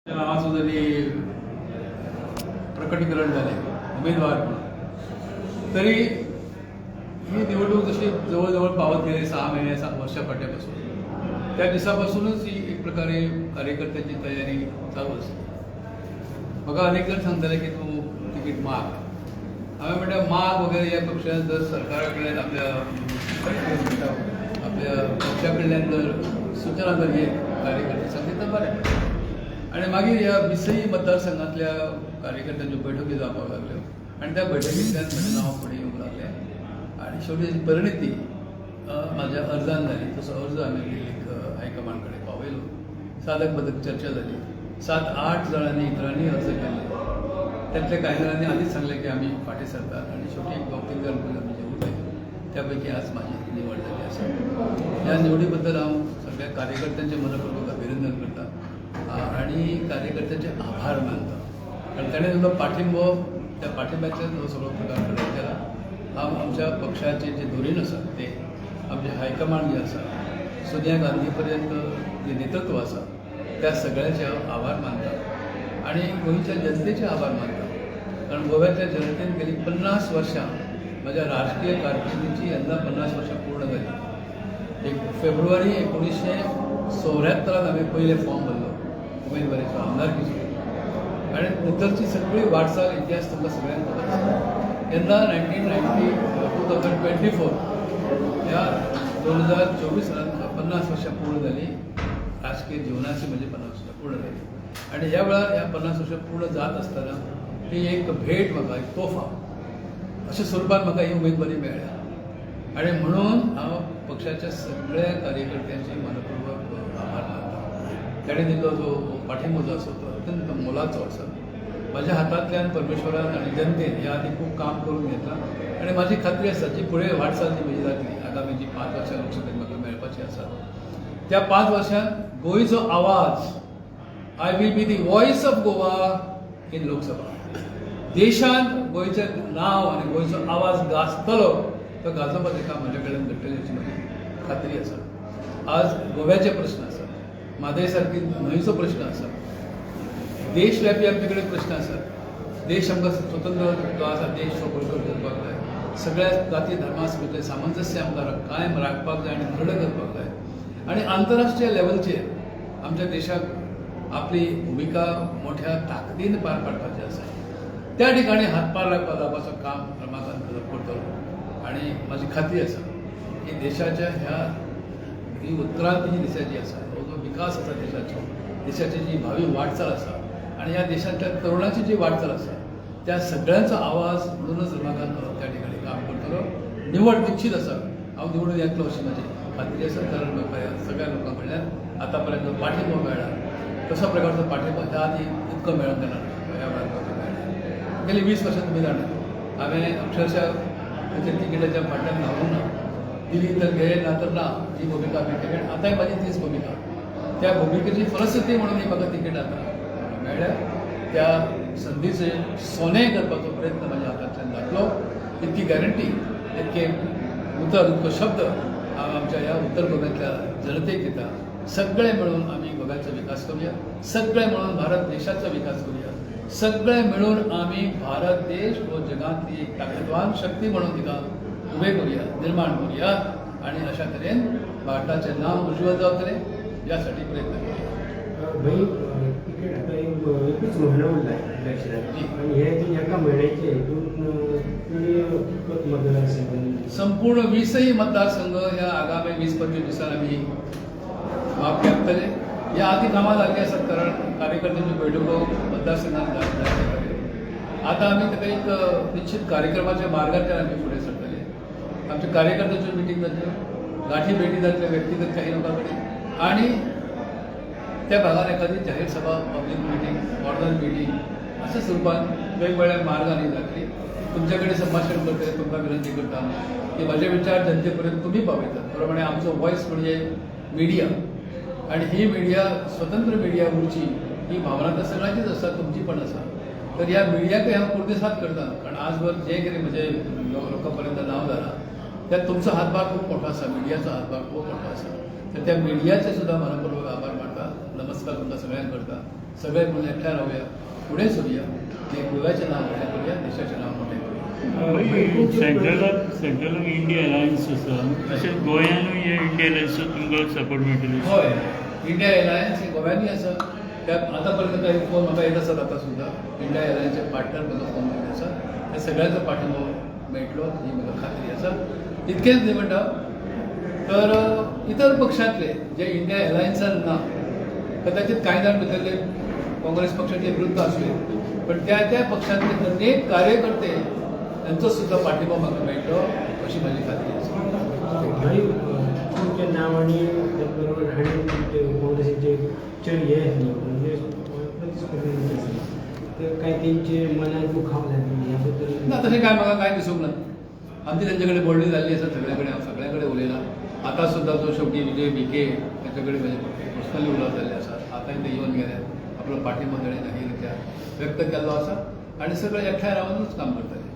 नावाचं जरी प्रकटीकरण झाले उमेदवार म्हणून तरी ही निवडणूक जशी जवळजवळ पावत गेली 6 महिने 7 वर्षापासून त्या दिवसापासूनच ही एक प्रकारे कार्यकर्त्यांची तयारी चालू असते. बघा अनेक जण सांगताले की तू तिकीट माग. आम्ही म्हणतो माग वगैरे या पक्षाने जर सरकाराकडे आपल्या पक्षाकडल्यान जर सूचना जर घेत कार्यकर्ते सांगले तर बरें. आणि मागीर ह्या 20 मतदारसंघातल्या कार्यकर्त्यांच्यो बैठकी जावपाक लागल्यो आणि त्या बैठकींतल्यान म्हजें नांव फुडें येवंक लागलें आणि शेवटी ताची परिणिती म्हाज्या अर्जान जाली. तसो अर्ज आमी दिल्लीक हायकमांड कडेन पावयलो. सादक बदक चर्चा जाली. 7-8 जाणांनी इतरांनी अर्ज केले. त्यातल्या कांय जाणांनी आदींच सांगलें की आमी फाटीं सरतात आणि शेवटी 2-3 जाण पयलीं आमी जे उरले त्या पैकी आज म्हाजी निवड जाली आसा. ह्या निवडी बद्दल हांव सगळ्या कार्यकर्त्यांचें मनपूर्वक अभिनंदन करता आणि कार्यकर्त्यांचे आभार मानता. कारण ताणें जो पाठिंबो त्या पाठिंब्याचेर जो सगळो प्रकार करून केला. हांव आमच्या पक्षाचे जे धोरण आसा ते आमचे हायकमांड जे आसा सोनिया गांधी पर्यंत जे नेतृत्व आसा त्या सगळ्याचे हांव आभार मानता आणि गोंयच्या जनतेचे आभार मानता. कारण गोव्यातल्या जनतेन गेली 50 वर्सां म्हज्या राजकीय कारकिर्दीची यंदा 50 वर्सां पूर्ण जाली. 1 फेब्रुवारी 1974 आमी पयले फॉर्म भरलो उमेदवारीचो आमदारकीचो आणि नंतरची सगळी वाटचाल इतिहास तुमकां सगळ्यांक खबर आसा. यंदा 2024 ह्या 2024 सालांत 50 वर्सां पूर्ण जाली. राजकीय जिवनाची म्हणजे 50 वर्सां पूर्ण जाली आणि ह्या वेळार ह्या 50 वर्सां पूर्ण जात आसतना ही एक भेट म्हाका एक तोहफा अशा स्वरुपात म्हाका ही उमेदवारी मेळ्ळ्या आणि म्हणून हांव पक्षाच्या सगळ्या कार्यकर्त्यांचे मनपूर्वक आभार मानता. ताणें दिल्लो जो पाठिंबो जो आसा तो अत्यंत मोलाचो आसा. म्हाज्या हातांतल्यान परमेश्वरान आनी जनतेन ह्या आदी खूब काम करून घेतलां आणि म्हाजी खात्री आसा जी फुडें वाटचाल जी म्हजी जातली आगामी जी 5 वर्सां लोकसभेत म्हाका मेळपाची आसा त्या 5 वर्सांत गोंयचो आवाज I will be the voice of Goa in Lok Sabha. देशांत गोंयचें नांव आनी गोंयचो आवाज गाजतलो तो गाजोवपाचें काम म्हाजे कडेन घडटलें अशी म्हाजी खात्री आसा. आज गोव्याचे प्रश्न आसा. म्हादय सारकी न्हंयचो प्रश्न आसा. देशव्यापी आमचे कडेन प्रश्न आसात. देश आमकां स्वतंत्र जो आसा देश तो बळकट करपाक जाय. सगळ्या जाती धर्मा सगळें सामंजस्य आमकां कायम राखपाक जाय आनी दृढ करपाक जाय आणि आंतरराष्ट्रीय लेवलचेर आमच्या देशाक आपली भुमिका मोठ्या ताकदीन पार पाडपाची आसा. त्या ठिकाणी हातभार लावपाचो काम रमाकांत करतलो आणि म्हाजी खात्री आसा की देशाच्या ह्या ही उत्क्रांती जी देशाची आसा हो जो विकास आसा देशाची जी भावी वाटचाल आसा आणि ह्या देशांतल्या तरुणाची जी वाटचाल आसा त्या सगळ्यांचो आवाज म्हणूनच रमाकांत त्या ठिकाणी काम करतलो. निवड निश्चित आसा. हांव निवडून येतलो अशी म्हाजी खात्री आसा. कारण म्हाका सगळ्या लोकां कडल्यान आतां पर्यंत पाठिंबो मेळ्ळा. तशा प्रकारचो पाठिंबो ह्या आदी इतको मेळोंक ना ह्या वेळार मेळ्ळा. गेली 20 वर्सां तुमी जाणात हांवें अक्षरशः खंयच्या तिकेटाच्या फाटल्यान धांवूंक ना. दिली तर घे ना तर ना ही भुमिका हांवें केली आनी आतांय म्हाजी तीच भुमिका. त्या भुमिकेची फलश्रुती म्हणून ही म्हाका तिकेट आतां मेळ्ळ्या. त्या संदीचे सोने करपाचो प्रयत्न म्हाज्या हातांतल्यान जातलो इतकी गॅरंटी इतके उतर इतको शब्द हांव आमच्या ह्या उत्तर गोव्यातल्या जनतेक दिता. सगळे मिळून आमी गोव्याचो विकास करूया. सगळे मिळून भारत देशाचो विकास करूया. सगळे मिळून आमी भारत देश हो जगांतली एक ताकदवान शक्ती म्हणून तिका उबें करूया निर्माण करूया आणि अशा तरेन भारताचें नांव उज्वल जावतलें ह्या साठी प्रयत्न करूया. तिकेट आता एकूच म्हयनो उरला इलेक्शनाची आणि हे एका म्हयन्याचे संपूर्ण 20 मतदारसंघ ह्या आगामी 20-25 दिसांनी आमी माप घेतले. ह्या आदी कामां जाल्ली आसात कारण कार्यकर्त्यांच्यो बैठको मतदारसंघांत जातले. आतां आमी ताका एक निश्चित कार्यक्रमाच्या मार्गांतल्यान आमी फुडें सरतले. आमच्या कार्यकर्त्यांच्यो मिटींग जातल्यो. गाठी भेटी जातल्यो व्यक्तिगत काही लोकां कडेन आणि त्या भागात एखादी जाहीर सभा पब्लीक मिटींग ऑर्डर मिटींग अशा स्वरूपान वेगवेगळ्या मार्गांनी जातली. तुमच्याकडे संभाषण करते तुमकां विनंती करता की म्हजे विचार जनतेपर्यंत तुम्ही पावयतात. प्रमाणे आमचो वॉयस म्हणजे मिडिया आणि ही मिडिया स्वतंत्र मिडिया उरची ही भावना तर सगळ्यांचीच आसा तुमची पण आसा. तर ह्या मिडियाकय हांव पुरदेसाद करता. कारण आजवर जे कितें म्हजे लोकां पर्यंत नांव जालां त्यात तुमचो हातभार खूब मोठो आसा. मिडियाचो हातभार खूब मोठो आसा. तर त्या मिडियाचे सुद्धा मनपूर्वक आभार मानता. नमस्कार तुमकां सगळ्यांक करता. सगळे म्हणून एकठांय राहूया, पुढे सरूया आणि गोव्याचें नांव व्हडलें करूया, देशाचें नांव मोठें करूया. सेंट्रलाक इंडिया अलायन्स आसा तशेंच गोंयानूय हे इंडिया अलायन्स तुमकां सपोर्ट मेळटली. हय, इंडिया एलायन्स ही गोव्यानूय आसा. त्या आतां पर्यंत काही फोन म्हाका येत आसात आतां सुद्दां इंडिया एलायन्सचे पार्टनर म्हजो फोन येत आसा. त्या सगळ्यांचो पाठिंबो मेळटलो ही म्हाका खात्री आसा. इतकेंच न्ही म्हणटा तर इतर पक्षांतले जे इंडिया एलायन्सान ना, कदाचित कांय जाण भितरले काँग्रेस पक्षाचे विरुद्ध असले, पण त्या त्या पक्षांतले अनेक कार्यकर्ते त्यांचो सुद्दां पाठिंबो म्हाका मेळटलो अशी म्हजी खात्री आसा. आणि तुमच्या नावाने त्याचबरोबर आणि काँग्रेसीचे चड हे म्हणजे प्रतिस्पर्धी आसा तर काय त्यांचे मनात दुखाव लागले याबद्दल ना तशें काय म्हाका कांय दिसूंक ना. आमची तेंचे कडेन बोलणी जाल्ली आसा सगळे कडेन. हांव सगळ्या कडेन उलयलां. आतां सुद्दां जो शेवटी विजय विखे ताचे कडेन म्हजे पर्सनली उलोवप जाल्ले आसा. आतांय ते येवन गेल्यात. आपलो पाठिंबो ताणें नवी रित्या व्यक्त केल्लो आसा आनी सगळे एकठांय रावनूच काम करतले.